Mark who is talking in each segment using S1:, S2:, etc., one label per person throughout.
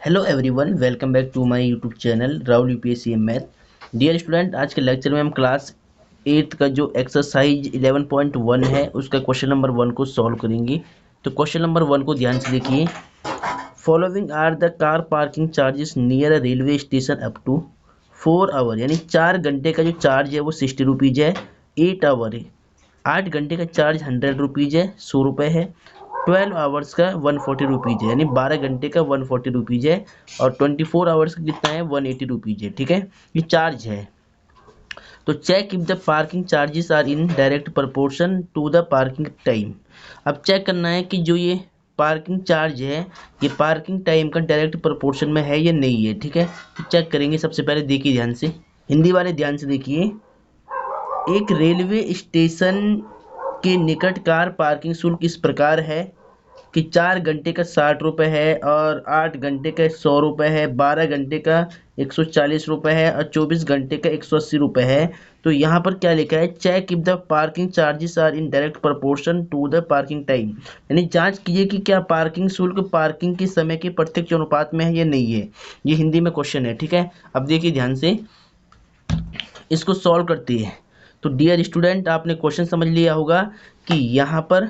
S1: Hello everyone, welcome back to my YouTube channel Rahul UPSC math. Dear student, आज के lecture में हम class 8 का जो एक्सरसाइज 11.1 है उसका क्वेश्चन नंबर 1 को सॉल्व करेंगे। तो क्वेश्चन नंबर 1 को ध्यान से देखिए। Following are the car parking charges near railway station up to 4 hour, यानी 4 घंटे का जो चार्ज है वो 60 रुपीज़ है। 8 आवर है, 8 घंटे का चार्ज 100 रुपीज़ है, 100 रुपये है। 12 आवर्स का 140 रुपीज़ है, यानी 12 घंटे का 140 रुपीज़ है। और 24 आवर्स का कितना है, 180 रुपीज़ है। ठीक है, ये चार्ज है। तो check if the parking charges are in direct proportion to the parking time. अब चेक करना है कि जो ये पार्किंग चार्ज है ये पार्किंग टाइम का डायरेक्ट प्रोपोर्शन में है या नहीं है। ठीक है, तो चेक करेंगे। सबसे पहले देखिए ध्यान से, हिंदी वाले ध्यान से देखिए। एक रेलवे स्टेशन के निकट कार पार्किंग शुल्क इस प्रकार है कि 4 घंटे का 60 रुपये है, और 8 घंटे का 100 रुपये है, 12 घंटे का 140 रुपये है, और 24 घंटे का 180 रुपये है। तो यहाँ पर क्या लिखा है, check if the parking charges are in direct proportion to the parking time, यानी जांच कीजिए कि क्या पार्किंग शुल्क पार्किंग के समय के प्रत्यक्ष अनुपात में है या नहीं है। ये हिंदी में क्वेश्चन है। ठीक है, अब देखिए ध्यान से, इसको सॉल्व करते हैं। तो डियर स्टूडेंट, आपने क्वेश्चन समझ लिया होगा कि यहाँ पर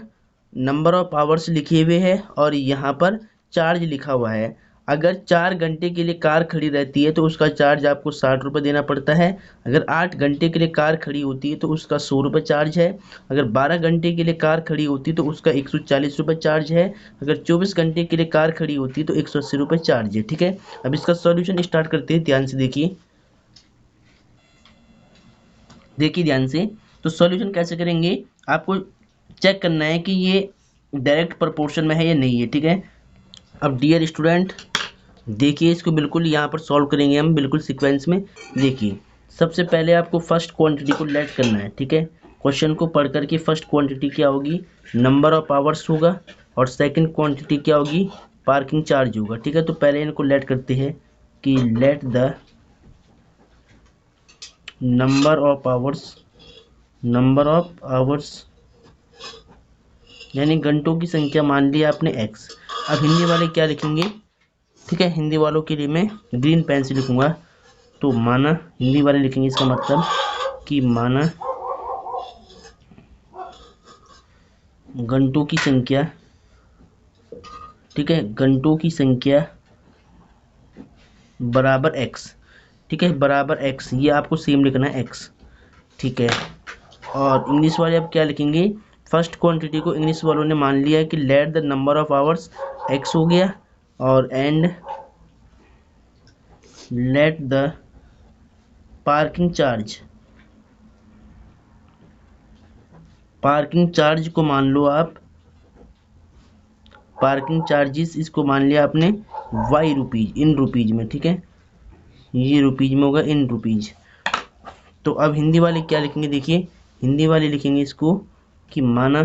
S1: नंबर ऑफ आवर्स लिखे हुए हैं और यहाँ पर चार्ज लिखा हुआ है। अगर 4 घंटे के लिए कार खड़ी रहती है तो उसका चार्ज आपको 60 रुपये देना पड़ता है। अगर 8 घंटे के लिए कार खड़ी होती है तो उसका 100 रुपये चार्ज है। अगर 12 घंटे के लिए कार खड़ी होती है तो उसका 140 रुपये चार्ज है। अगर 24 घंटे के लिए कार खड़ी होती है तो 180 रुपये चार्ज है। ठीक है, अब इसका सॉल्यूशन स्टार्ट करते हैं। ध्यान से देखिए, ध्यान से। तो सॉल्यूशन कैसे करेंगे, आपको चेक करना है कि ये डायरेक्ट प्रोपोर्शन में है या नहीं है। ठीक है, अब डियर स्टूडेंट देखिए, इसको बिल्कुल यहाँ पर सॉल्व करेंगे हम बिल्कुल सीक्वेंस में। देखिए, सबसे पहले आपको फर्स्ट क्वांटिटी को लेट करना है। ठीक है, क्वेश्चन को पढ़ करके फर्स्ट क्वांटिटी क्या होगी, नंबर ऑफ आवर्स होगा, और सेकंड क्वांटिटी क्या होगी, पार्किंग चार्ज होगा। ठीक है, तो पहले इनको लेट करते हैं कि let the number of hours यानी घंटों की संख्या मान लिया आपने x। अब हिंदी वाले क्या लिखेंगे, ठीक है, हिंदी वालों के लिए मैं ग्रीन पेन से लिखूंगा। तो माना, हिंदी वाले लिखेंगे इसका मतलब कि माना घंटों की संख्या, ठीक है, घंटों की संख्या बराबर x। ठीक है, बराबर x, ये आपको सेम लिखना है x। ठीक है, और इंग्लिश वाले अब क्या लिखेंगे, फर्स्ट क्वांटिटी को इंग्लिश वालों ने मान लिया है कि let the number of hours x हो गया, और and let the parking charge को मान लो आप, पार्किंग चार्जेस इसको मान लिया आपने y रुपीज, इन रुपीज में। ठीक है, ये रुपीज में होगा, इन रुपीज। तो अब हिंदी वाले क्या लिखेंगे, देखिए हिंदी वाले लिखेंगे इसको कि माना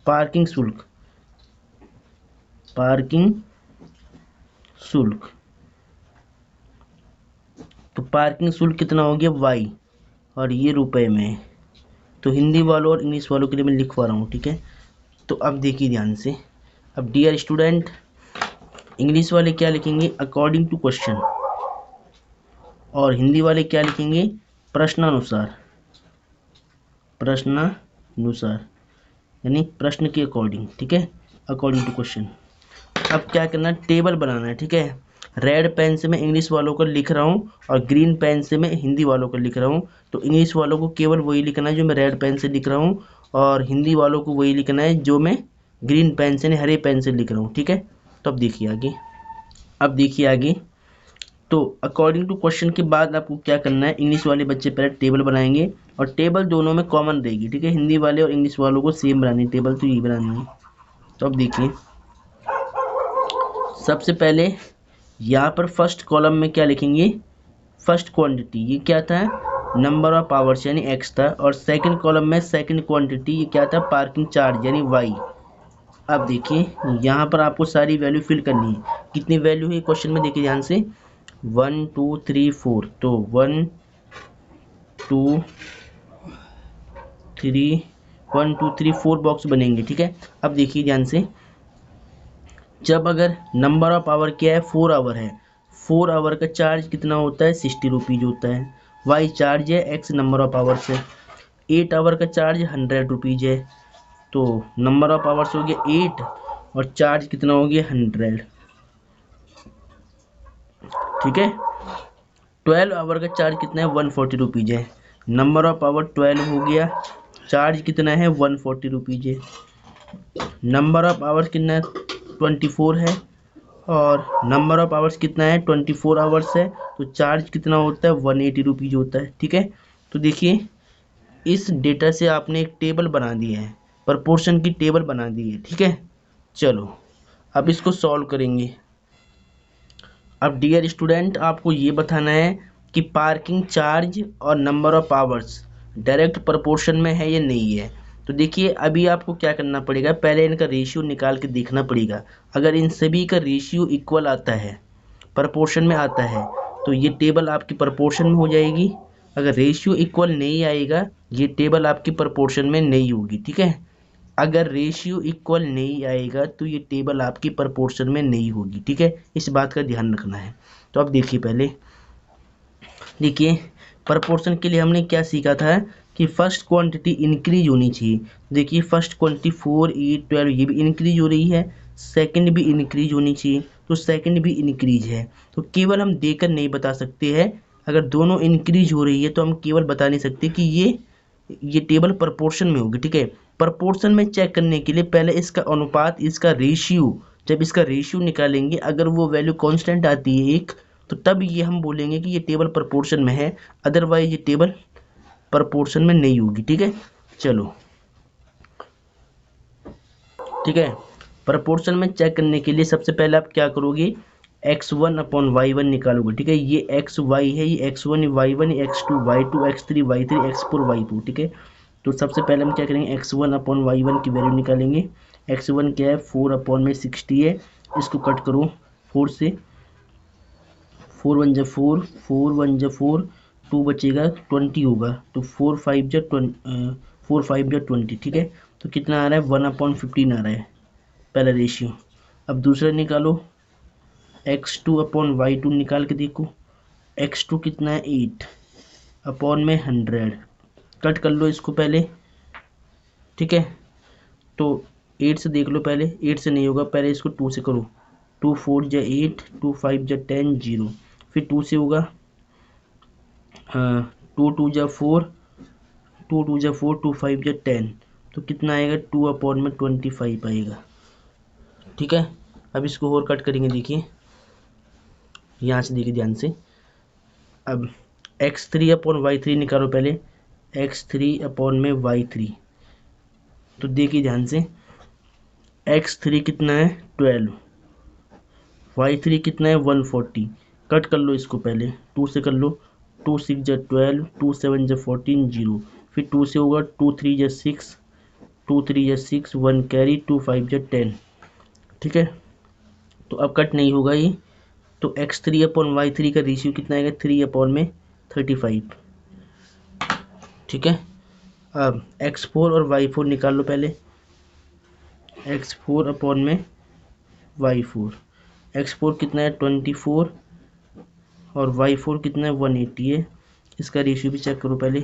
S1: पार्किंग शुल्क तो पार्किंग शुल्क कितना हो गया y, और ये रुपए में। तो हिंदी वालों और इंग्लिश वालों के लिए मैं लिखवा रहा हूँ। ठीक है, तो अब देखिए ध्यान से। अब डियर स्टूडेंट, इंग्लिश वाले क्या लिखेंगे, अकॉर्डिंग टू क्वेश्चन, और हिंदी वाले क्या लिखेंगे, प्रश्नानुसार यानी प्रश्न के अकॉर्डिंग। ठीक है, अकॉर्डिंग टू क्वेश्चन। अब क्या करना है, टेबल बनाना है। ठीक है, रेड पेन से मैं इंग्लिश वालों को लिख रहा हूँ और ग्रीन पेन से मैं हिंदी वालों को लिख रहा हूँ। तो इंग्लिश वालों को केवल वही लिखना है जो मैं रेड पेन से लिख रहा हूँ, और हिंदी वालों को वही लिखना है जो मैं ग्रीन पेन से, हरे पेन से लिख रहा हूँ। ठीक है, तो अब देखिए आगे। तो अकॉर्डिंग टू क्वेश्चन के बाद आपको क्या करना है, इंग्लिश वाले बच्चे पहले टेबल बनाएंगे, और टेबल दोनों में कॉमन रहेगी। ठीक है, हिंदी वाले और इंग्लिश वालों को सेम बनानी टेबल, तो यही बनानी है। तो अब देखिए, सबसे पहले यहाँ पर फर्स्ट कॉलम में क्या लिखेंगे, फर्स्ट क्वांटिटी, ये क्या था, नंबर ऑफ आवर्स यानी x था, और सेकंड कॉलम में सेकंड क्वांटिटी, ये क्या था, पार्किंग चार्ज यानी y। अब देखिए यहाँ पर आपको सारी वैल्यू फिल करनी है। कितनी वैल्यू है क्वेश्चन में, देखिए ध्यान से, 1 2 3 4। तो 1 2 3 4 बॉक्स बनेंगे। ठीक है, अब देखिए ध्यान से, जब अगर नंबर ऑफ आवर क्या है 4 आवर है, 4 आवर का चार्ज कितना होता है 60 रुपीज होता है। वाई चार्ज है, एक्स नंबर ऑफ आवर्स है। 8 आवर का चार्ज 100 रुपीज है, तो नंबर ऑफ आवर्स हो गया 8 और चार्ज कितना हो गया 100। ठीक है। 12 आवर का चार्ज कितना है 140 रुपीज है। नंबर ऑफ आवर 12 हो गया, चार्ज कितना है 140 रुपीज है। नंबर ऑफ आवर्स कितना है 24 है और नंबर ऑफ आवर्स कितना है 24 आवर्स है, तो चार्ज कितना होता है 180 रुपीज होता है। ठीक है। तो देखिए इस डेटा से आपने एक टेबल बना दी है, प्रपोर्शन की टेबल बना दी है। ठीक है। चलो अब इसको सॉल्व करेंगे। अब डियर स्टूडेंट आपको ये बताना है कि पार्किंग चार्ज और number of hours direct proportion में है या नहीं है। तो देखिए अभी आपको क्या करना पड़ेगा, पहले इनका रेशियो निकाल के देखना पड़ेगा। अगर इन सभी का रेशियो इक्वल आता है, प्रपोर्शन में आता है, तो ये टेबल आपकी प्रपोर्शन में हो जाएगी। अगर रेशियो इक्वल नहीं आएगा, ये टेबल आपकी प्रपोर्शन में नहीं होगी। ठीक है। अगर रेशियो इक्वल नहीं आएगा तो ये टेबल आपकी प्रपोर्शन में नहीं होगी। ठीक है, इस बात का ध्यान रखना है। तो अब देखिए पहले देखिए प्रपोर्शन के लिए हमने क्या सीखा था कि फर्स्ट क्वांटिटी इंक्रीज होनी चाहिए। देखिए फर्स्ट क्वांटिटी 4, 8, 12 ये भी इंक्रीज हो रही है, सेकंड भी इंक्रीज होनी चाहिए, तो सेकंड भी इंक्रीज है। तो केवल हम देकर नहीं बता सकते हैं, अगर दोनों इंक्रीज हो रही है तो हम केवल बता नहीं सकते कि ये टेबल प्रपोर्शन में होगी। ठीक है। प्रपोर्शन में चेक करने के लिए पहले इसका अनुपात, इसका रेशियो, जब इसका रेशियो निकालेंगे अगर वो वैल्यू कांस्टेंट आती है एक, तो तब ये हम बोलेंगे कि ये टेबल प्रपोर्शन में है, अदरवाइज ये टेबल प्रपोर्शन में नहीं होगी। ठीक है। चलो ठीक है। प्रपोर्शन में चेक करने के लिए सबसे पहले आप क्या करोगे, x1 अपॉन y1 निकालोगे। ठीक है। ये xy है, ये x1 y1 x2 y2 x3 y3 x4 y2। ठीक है। तो सबसे पहले हम क्या करेंगे, x1 अपॉन y1 की वैल्यू निकालेंगे। x1 क्या है 4 अपॉन में 60 है, इसको कट करो 4 से, 4 1 जा 4, 4 1 जा 4, 2 बचेगा 20 होगा, तो 4 5 जा 20। ठीक है। तो कितना आ रहा है 1/15 आ रहा है पहला रेशियो। अब दूसरा निकालो, x2 अपॉन y2 निकाल के देखो, x2 कितना है 8 अपॉन में 100, कट कर लो इसको पहले। ठीक है। तो 8 से देख लो पहले, 8 से नहीं होगा, पहले इसको 2 से करो, 2 4 जा 8, 2 5 जा 10 0, फिर 2 से होगा, 2 2 जा 4, 2 2 जा 4, 2 5 जा 10, तो कितना आएगा 2 अपॉन में 25 आएगा। ठीक है। अब इसको और कट करेंगे, देखिए यहाँ से देखिए ध्यान से। अब x3 अपॉन y3 निकालो पहले, x3 अपॉन में y3, तो देखिए ध्यान से, x3 कितना है 12, y3 कितना है 140, कट कर लो इसको पहले, 2 से कर लो, 2 6 जा 12, 2 7 जा 14 0, फिर 2 से होगा, 2 3 जा 6, 2 3 जा 6, 1 कैरी, 2 5 जा 10। ठीक है। तो अब कट नहीं होगा ये, तो x3 अपॉन y3 का रेशियो कितना आएगा 3 अपॉन में 35। ठीक है। अब x4 और y4 निकाल लो पहले, x4 अपॉन में y4, x4 कितना है 24 और y4 कितना है 180 है, इसका रेशियो भी चेक करो पहले,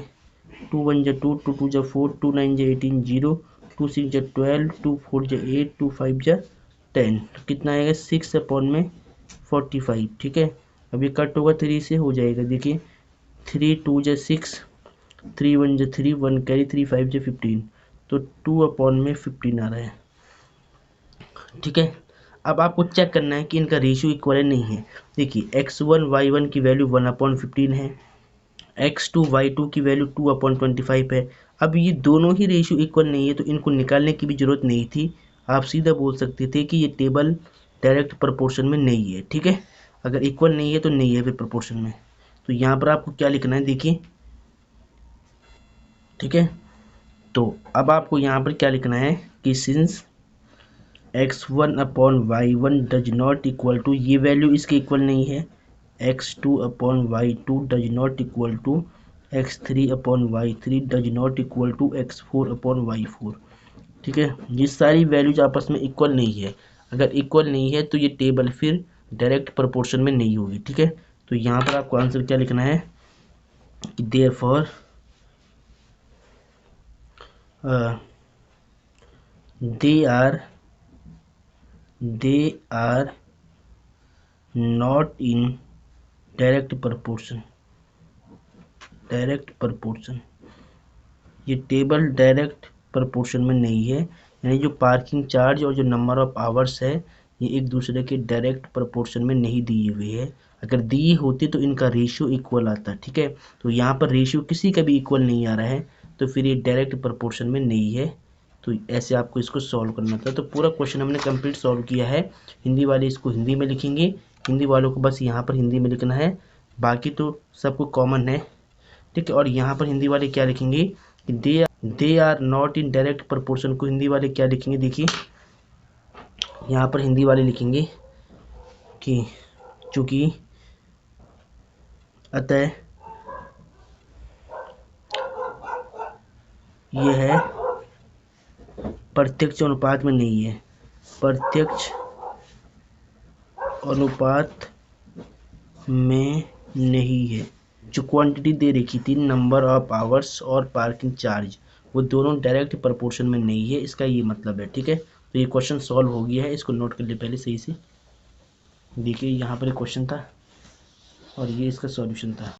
S1: 2 1 जा 2, 2 2 जा 4, 2 9 जा 18 0, 2 6 जा 12, 2 4 जा 8, 2 5 जा 10, तो कितना आएगा 6 अपॉन में 45। ठीक है। अभी कट होगा 3 से, हो जाएगा, देखिए 3 2 जा 6, 3 1 जा 3, 1 कैरी, 3 5 जा 15, तो 2 अपॉन में 15 आ रहा है। ठीक है। अब आपको चेक करना है कि इनका रेशियो इक्वल नहीं है। देखिए x1 y1 की वैल्यू 1/15 है, x2 y2 की वैल्यू 2/25 है। अब ये दोनों ही रेशियो इक्वल नहीं है, तो इनको निकालने की भी जरूरत नहीं थी, आप सीधा बोल सकते थे कि ये टेबल डायरेक्ट प्रोपोर्शन में नहीं है। ठीक है। अगर इक्वल नहीं है तो नहीं है फिर प्रोपोर्शन में। तो यहाँ पर आपको क्या लिखना है, देखिए। ठीक है। तो अब आपको यहाँ पर क्या लिखना है कि since x1 upon y1 does not equal to, ये वैल्यू इसके इक्वल नहीं है, x2 upon y2 does not equal to x3 upon y3 does not equal to x4 upon y4। ठीक है। ये सारी वैल्यूज आपस में इक्वल नहीं है। अगर इक्वल नहीं है तो ये टेबल फिर डायरेक्ट प्रोपोर्शन में नहीं होगी। ठीक है, तो यहाँ पर आपको आंसर क्या लिखना है कि therefore they are not in direct proportion. ये टेबल डायरेक्ट प्रोपोर्शन में नहीं है, यानी जो पार्किंग चार्ज और जो नंबर ऑफ आवर्स है ये एक दूसरे के डायरेक्ट प्रोपोर्शन में नहीं दी हुई है। अगर दी होती तो इनका रेशियो इक्वल आता। ठीक है, तो यहाँ पर रेशियो किसी का भी इक्वल नहीं आ रहा है, तो फिर ये डायरेक्ट प्रोपोर्शन में नहीं है। तो ऐसे आपको इसको सॉल्व करना था। तो पूरा क्वेश्चन हमने कंप्लीट सॉल्व किया है। हिंदी वाले इसको हिंदी में लिखेंगे, हिंदी वालों को बस यहाँ पर हिंदी में लिखना है, बाकी तो सबको कॉमन है। ठीक है, और यहाँ पर हिंदी वाले क्या लिखेंगे कि they are not in direct proportion को हिंदी वाले क्या लिखेंगे, देखिए यहाँ पर हिंदी वाले लिखेंगे कि चूंकि अतः यह है प्रत्यक्ष अनुपात में नहीं है, प्रत्यक्ष अनुपात में नहीं है। जो क्वांटिटी दे रखी थी नंबर ऑफ आवर्स और पार्किंग चार्ज, वो दोनों डायरेक्ट प्रोपोर्शन में नहीं है, इसका ये मतलब है। ठीक है, तो ये क्वेश्चन सॉल्व हो गया है, इसको नोट कर ले पहले सही से। देखिए यहाँ पर एक क्वेश्चन था और ये इसका सॉल्यूशन था।